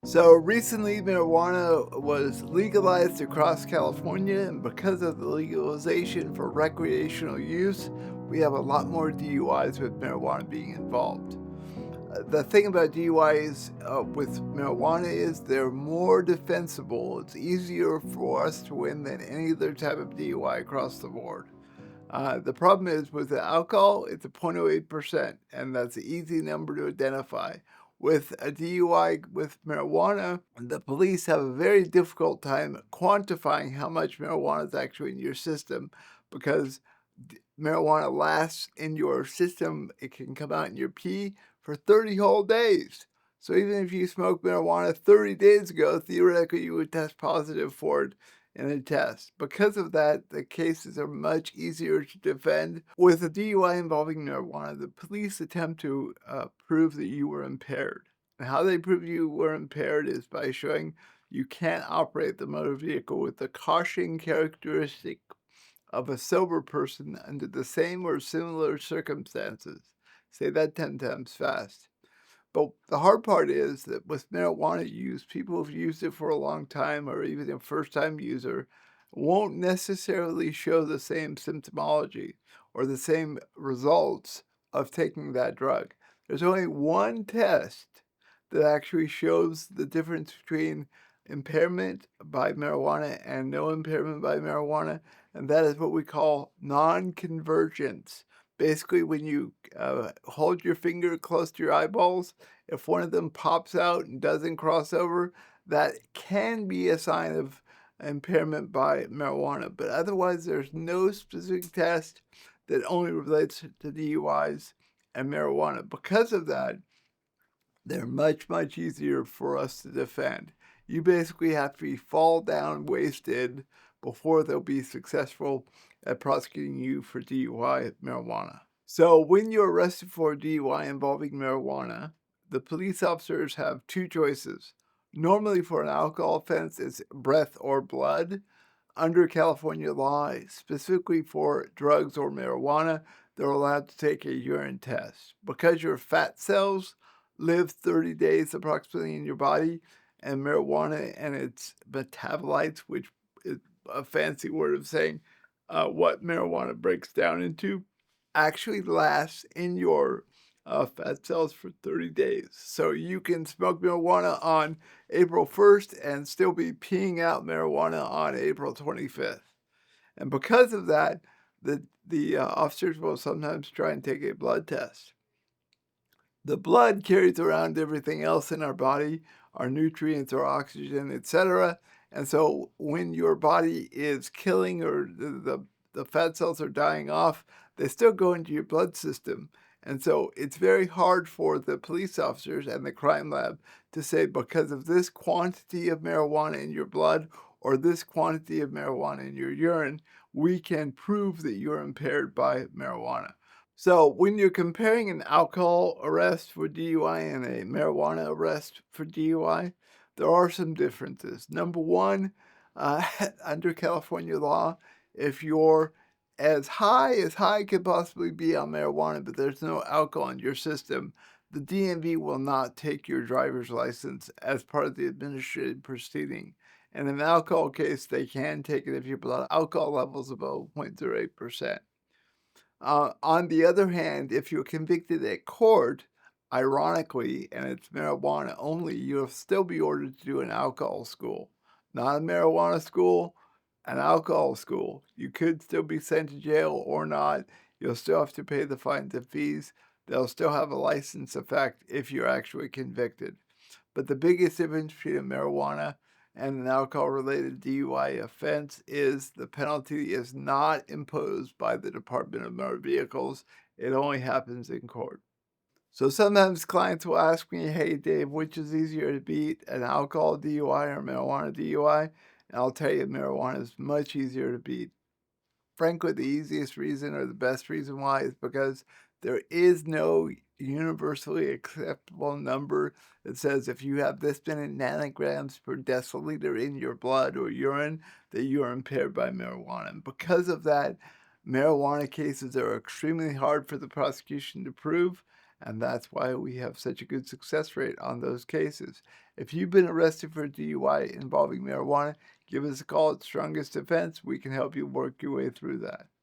So recently, marijuana was legalized across California, and because of the legalization for recreational use, we have a lot more DUIs with marijuana being involved. The thing about DUIs with marijuana is they're more defensible. It's easier for us to win than any other type of DUI across the board. The problem is with the alcohol, it's a 0.08%, and that's an easy number to identify. With a DUI with marijuana, the police have a very difficult time quantifying how much marijuana is actually in your system because marijuana lasts in your system. It can come out in your pee for 30 whole days. So even if you smoked marijuana 30 days ago, theoretically you would test positive for it in a test. Because of that, the cases are much easier to defend. With a DUI involving marijuana, the police attempt to prove that you were impaired. And how they prove you were impaired is by showing you can't operate the motor vehicle with the caution characteristic of a sober person under the same or similar circumstances. Say that 10 times fast. But the hard part is that with marijuana use, people who've used it for a long time or even a first time user won't necessarily show the same symptomology or the same results of taking that drug. There's only one test that actually shows the difference between impairment by marijuana and no impairment by marijuana, and that is what we call non-convergence. Basically, when you hold your finger close to your eyeballs, if one of them pops out and doesn't cross over, that can be a sign of impairment by marijuana. But otherwise, there's no specific test that only relates to DUIs and marijuana. Because of that, they're much, much easier for us to defend. You basically have to be fall down wasted before they'll be successful at prosecuting you for DUI marijuana. So when you're arrested for a DUI involving marijuana, the police officers have two choices. Normally for an alcohol offense, it's breath or blood. Under California law, specifically for drugs or marijuana, they're allowed to take a urine test. Because your fat cells live 30 days approximately in your body, and marijuana and its metabolites, which is a fancy word of saying what marijuana breaks down into, actually lasts in your fat cells for 30 days. So you can smoke marijuana on April 1st and still be peeing out marijuana on April 25th. And because of that, the officers will sometimes try and take a blood test. The blood carries around everything else in our body, our nutrients, our oxygen, etc. And so when your body is killing or the fat cells are dying off, they still go into your blood system. And so it's very hard for the police officers and the crime lab to say because of this quantity of marijuana in your blood or this quantity of marijuana in your urine, we can prove that you're impaired by marijuana. So when you're comparing an alcohol arrest for DUI and a marijuana arrest for DUI, there are some differences. Number one, under California law, if you're as high could possibly be on marijuana, but there's no alcohol in your system, the DMV will not take your driver's license as part of the administrative proceeding. In an alcohol case, they can take it if your blood alcohol levels above 0.08%. On the other hand, if you're convicted at court, ironically, and it's marijuana only, you'll still be ordered to do an alcohol school. Not a marijuana school, an alcohol school. You could still be sent to jail or not. You'll still have to pay the fines and fees. They'll still have a license effect if you're actually convicted. But the biggest difference between marijuana and an alcohol-related DUI offense is the penalty is not imposed by the Department of Motor Vehicles. It only happens in court. So sometimes clients will ask me, hey, Dave, which is easier to beat, an alcohol DUI or marijuana DUI? And I'll tell you, marijuana is much easier to beat. Frankly, the easiest reason or the best reason why is because there is no universally acceptable number that says if you have this many nanograms per deciliter in your blood or urine, that you are impaired by marijuana. And because of that, marijuana cases are extremely hard for the prosecution to prove, And that's why we have such a good success rate on those cases. If you've been arrested for a DUI involving marijuana, give us a call at Strongest Defense. We can help you work your way through that.